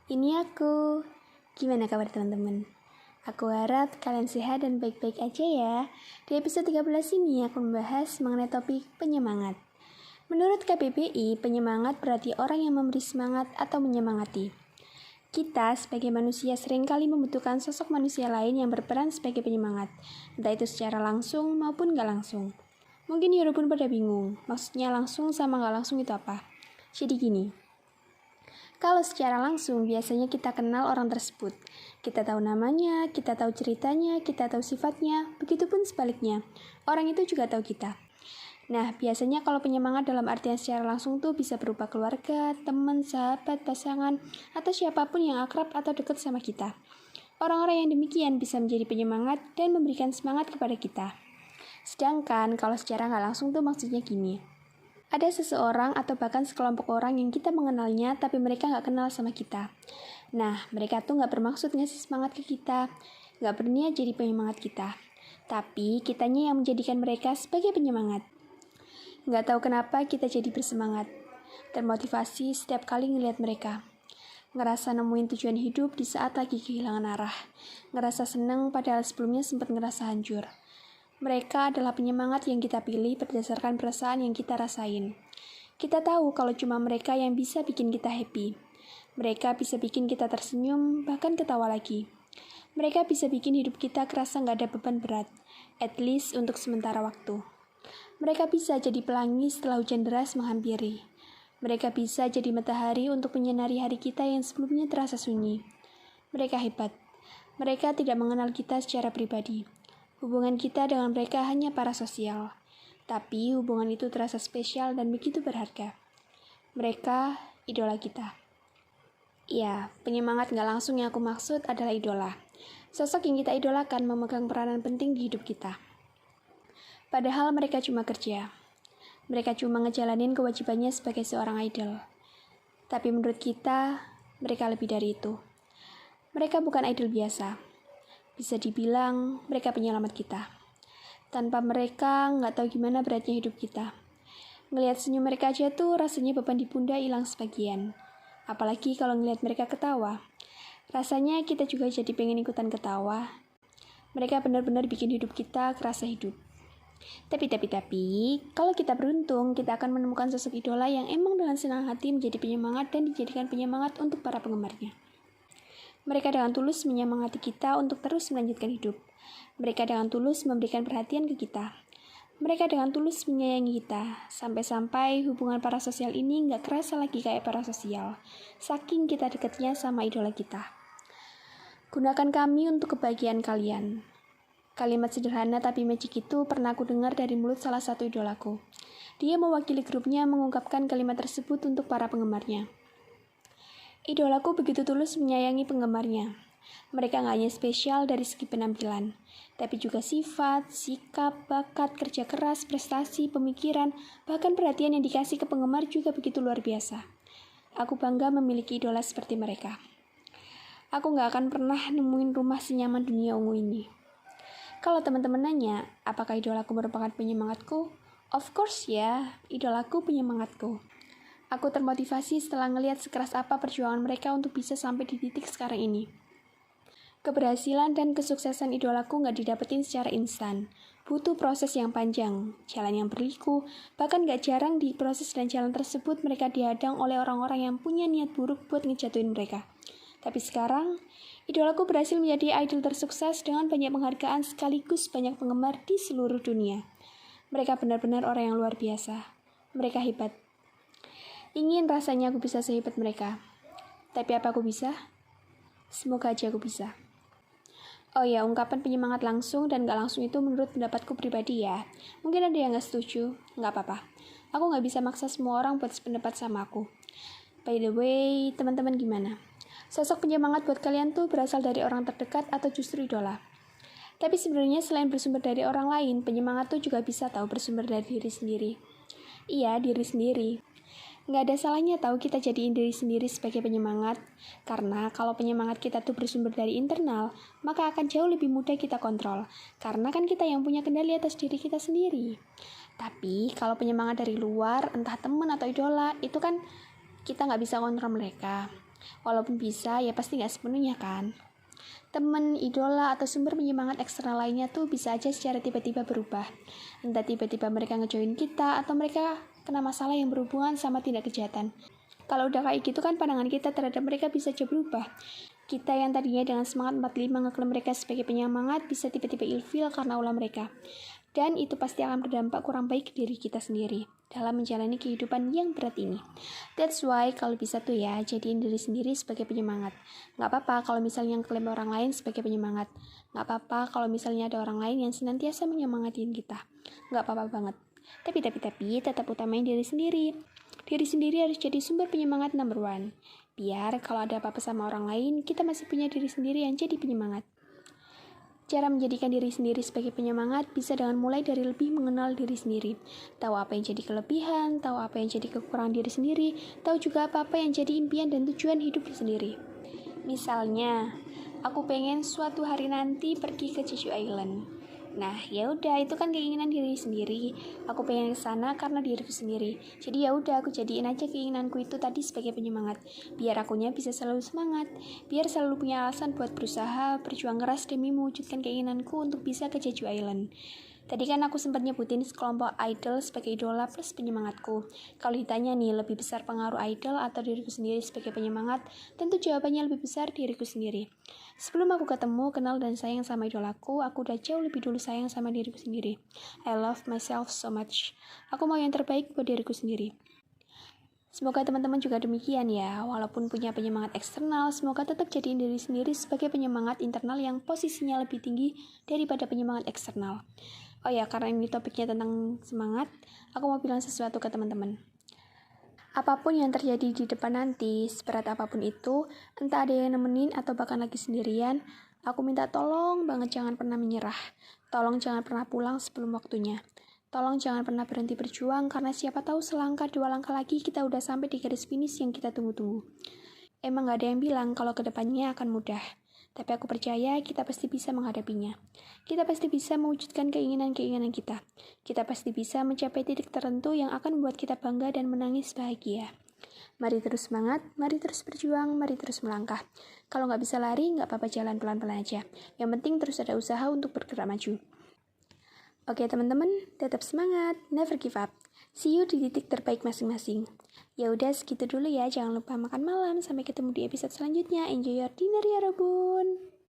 Ini aku. Gimana kabar teman-teman? Aku harap kalian sehat dan baik-baik aja ya. Di episode 13 ini aku membahas mengenai topik penyemangat. Menurut KBBI, penyemangat berarti orang yang memberi semangat atau menyemangati. Kita sebagai manusia seringkali membutuhkan sosok manusia lain yang berperan sebagai penyemangat, entah itu secara langsung maupun gak langsung. Mungkin Yoru pun pada bingung, maksudnya langsung sama gak langsung itu apa? Jadi gini, kalau secara langsung biasanya kita kenal orang tersebut. Kita tahu namanya, kita tahu ceritanya, kita tahu sifatnya, begitupun sebaliknya. Orang itu juga tahu kita. Nah, biasanya kalau penyemangat dalam artian secara langsung tuh bisa berupa keluarga, teman, sahabat, pasangan, atau siapapun yang akrab atau dekat sama kita. Orang-orang yang demikian bisa menjadi penyemangat dan memberikan semangat kepada kita. Sedangkan kalau secara nggak langsung tuh maksudnya gini. Ada seseorang atau bahkan sekelompok orang yang kita mengenalnya tapi mereka nggak kenal sama kita. Nah, mereka tuh nggak bermaksud ngasih semangat ke kita, nggak berniat jadi penyemangat kita. Tapi kitanya yang menjadikan mereka sebagai penyemangat. Nggak tahu kenapa kita jadi bersemangat, termotivasi setiap kali ngelihat mereka. Ngerasa nemuin tujuan hidup di saat lagi kehilangan arah. Ngerasa seneng padahal sebelumnya sempat ngerasa hancur. Mereka adalah penyemangat yang kita pilih berdasarkan perasaan yang kita rasain. Kita tahu kalau cuma mereka yang bisa bikin kita happy. Mereka bisa bikin kita tersenyum, bahkan ketawa lagi. Mereka bisa bikin hidup kita kerasa nggak ada beban berat, at least untuk sementara waktu. Mereka bisa jadi pelangi setelah hujan deras menghampiri. Mereka bisa jadi matahari untuk menyinari hari kita yang sebelumnya terasa sunyi. Mereka hebat. Mereka tidak mengenal kita secara pribadi. Hubungan kita dengan mereka hanya parasosial, tapi hubungan itu terasa spesial dan begitu berharga. Mereka idola kita. Ya, penyemangat gak langsung yang aku maksud adalah idola. Sosok yang kita idolakan memegang peranan penting di hidup kita. Padahal mereka cuma kerja. Mereka cuma ngejalanin kewajibannya sebagai seorang idol. Tapi menurut kita, mereka lebih dari itu. Mereka bukan idol biasa. Bisa dibilang mereka penyelamat kita. Tanpa mereka, nggak tahu gimana beratnya hidup kita. Ngelihat senyum mereka aja tuh rasanya beban di pundak hilang sebagian. Apalagi kalau ngelihat mereka ketawa. Rasanya kita juga jadi pengen ikutan ketawa. Mereka benar-benar bikin hidup kita kerasa hidup. Tapi, kalau kita beruntung, kita akan menemukan sosok idola yang emang dengan senang hati menjadi penyemangat dan dijadikan penyemangat untuk para penggemarnya. Mereka dengan tulus menyemangati kita untuk terus melanjutkan hidup. Mereka dengan tulus memberikan perhatian ke kita. Mereka dengan tulus menyayangi kita. Sampai-sampai hubungan parasosial ini nggak kerasa lagi kayak parasosial. Saking kita dekatnya sama idola kita. Gunakan kami untuk kebahagiaan kalian. Kalimat sederhana tapi magic itu pernah aku dengar dari mulut salah satu idolaku. Dia mewakili grupnya mengungkapkan kalimat tersebut untuk para penggemarnya. Idolaku begitu tulus menyayangi penggemarnya. Mereka gak hanya spesial dari segi penampilan, tapi juga sifat, sikap, bakat, kerja keras, prestasi, pemikiran, bahkan perhatian yang dikasih ke penggemar juga begitu luar biasa. Aku bangga memiliki idola seperti mereka. Aku gak akan pernah nemuin rumah senyaman dunia ungu ini. Kalau teman-teman nanya, apakah idolaku merupakan penyemangatku? Of course ya, idolaku penyemangatku. Aku termotivasi setelah ngelihat sekeras apa perjuangan mereka untuk bisa sampai di titik sekarang ini. Keberhasilan dan kesuksesan idolaku nggak didapetin secara instan. Butuh proses yang panjang, jalan yang berliku, bahkan nggak jarang di proses dan jalan tersebut mereka dihadang oleh orang-orang yang punya niat buruk buat ngejatuhin mereka. Tapi sekarang, idolaku berhasil menjadi idol tersukses dengan banyak penghargaan sekaligus banyak penggemar di seluruh dunia. Mereka benar-benar orang yang luar biasa. Mereka hebat. Ingin rasanya aku bisa sehebat mereka. Tapi apa aku bisa? Semoga aja aku bisa. Oh ya, ungkapan penyemangat langsung dan gak langsung itu menurut pendapatku pribadi ya. Mungkin ada yang gak setuju, gak apa-apa. Aku gak bisa maksa semua orang buat sependapat sama aku. By the way, teman-teman gimana? Sosok penyemangat buat kalian tuh berasal dari orang terdekat atau justru idola? Tapi sebenarnya selain bersumber dari orang lain, penyemangat tuh juga bisa tahu bersumber dari diri sendiri. Iya, diri sendiri. Nggak ada salahnya tahu kita jadiin diri sendiri sebagai penyemangat, karena kalau penyemangat kita tuh bersumber dari internal, maka akan jauh lebih mudah kita kontrol, karena kan kita yang punya kendali atas diri kita sendiri. Tapi kalau penyemangat dari luar, entah teman atau idola, itu kan kita nggak bisa kontrol mereka. Walaupun bisa, ya pasti nggak sepenuhnya kan. Temen, idola, atau sumber penyemangat eksternal lainnya tuh bisa aja secara tiba-tiba berubah. Entah tiba-tiba mereka ngejoin kita, atau mereka kena masalah yang berhubungan sama tindak kejahatan. Kalau udah kayak gitu kan pandangan kita terhadap mereka bisa aja berubah. Kita yang tadinya dengan semangat 45 ngeklaim mereka sebagai penyemangat bisa tiba-tiba ilfil karena ulah mereka. Dan itu pasti akan berdampak kurang baik ke diri kita sendiri dalam menjalani kehidupan yang berat ini. That's why kalau bisa tuh ya, jadiin diri sendiri sebagai penyemangat. Nggak apa-apa kalau misalnya ngeklaim orang lain sebagai penyemangat. Nggak apa-apa kalau misalnya ada orang lain yang senantiasa menyemangatin kita. Nggak apa-apa banget. Tapi tetap utamain diri sendiri. Diri sendiri harus jadi sumber penyemangat number one. Biar kalau ada apa-apa sama orang lain, kita masih punya diri sendiri yang jadi penyemangat. Cara menjadikan diri sendiri sebagai penyemangat bisa dengan mulai dari lebih mengenal diri sendiri. Tahu apa yang jadi kelebihan, tahu apa yang jadi kekurangan diri sendiri, tahu juga apa-apa yang jadi impian dan tujuan hidup sendiri. Misalnya, aku pengen suatu hari nanti pergi ke Jeju Island. Nah, ya udah itu kan keinginan diri sendiri. Aku pengen ke sana karena diriku sendiri. Jadi ya udah aku jadiin aja keinginanku itu tadi sebagai penyemangat. Biar akunya bisa selalu semangat. Biar selalu punya alasan buat berusaha, berjuang keras demi mewujudkan keinginanku untuk bisa ke Jeju Island. Tadi kan aku sempat nyebutin sekelompok idol sebagai idola plus penyemangatku. Kalau ditanya nih, lebih besar pengaruh idol atau diriku sendiri sebagai penyemangat, tentu jawabannya lebih besar diriku sendiri. Sebelum aku ketemu, kenal dan sayang sama idolaku, aku udah jauh lebih dulu sayang sama diriku sendiri. I love myself so much. Aku mau yang terbaik buat diriku sendiri. Semoga teman-teman juga demikian ya, walaupun punya penyemangat eksternal, semoga tetap jadiin diri sendiri sebagai penyemangat internal yang posisinya lebih tinggi daripada penyemangat eksternal. Oh ya, karena ini topiknya tentang semangat, aku mau bilang sesuatu ke teman-teman. Apapun yang terjadi di depan nanti, seberat apapun itu, entah ada yang nemenin atau bahkan lagi sendirian, aku minta tolong banget jangan pernah menyerah. Tolong jangan pernah pulang sebelum waktunya. Tolong jangan pernah berhenti berjuang, karena siapa tahu selangkah 2 langkah lagi kita udah sampai di garis finish yang kita tunggu-tunggu. Emang gak ada yang bilang kalau kedepannya akan mudah. Tapi aku percaya kita pasti bisa menghadapinya. Kita pasti bisa mewujudkan keinginan-keinginan kita. Kita pasti bisa mencapai titik tertentu yang akan membuat kita bangga dan menangis bahagia. Mari terus semangat, mari terus berjuang, mari terus melangkah. Kalau nggak bisa lari, nggak apa-apa jalan pelan-pelan aja. Yang penting terus ada usaha untuk bergerak maju. Oke teman-teman, tetap semangat, never give up. See you di titik terbaik masing-masing. Ya udah segitu dulu ya, jangan lupa makan malam. Sampai ketemu di episode selanjutnya. Enjoy your dinner ya Robun.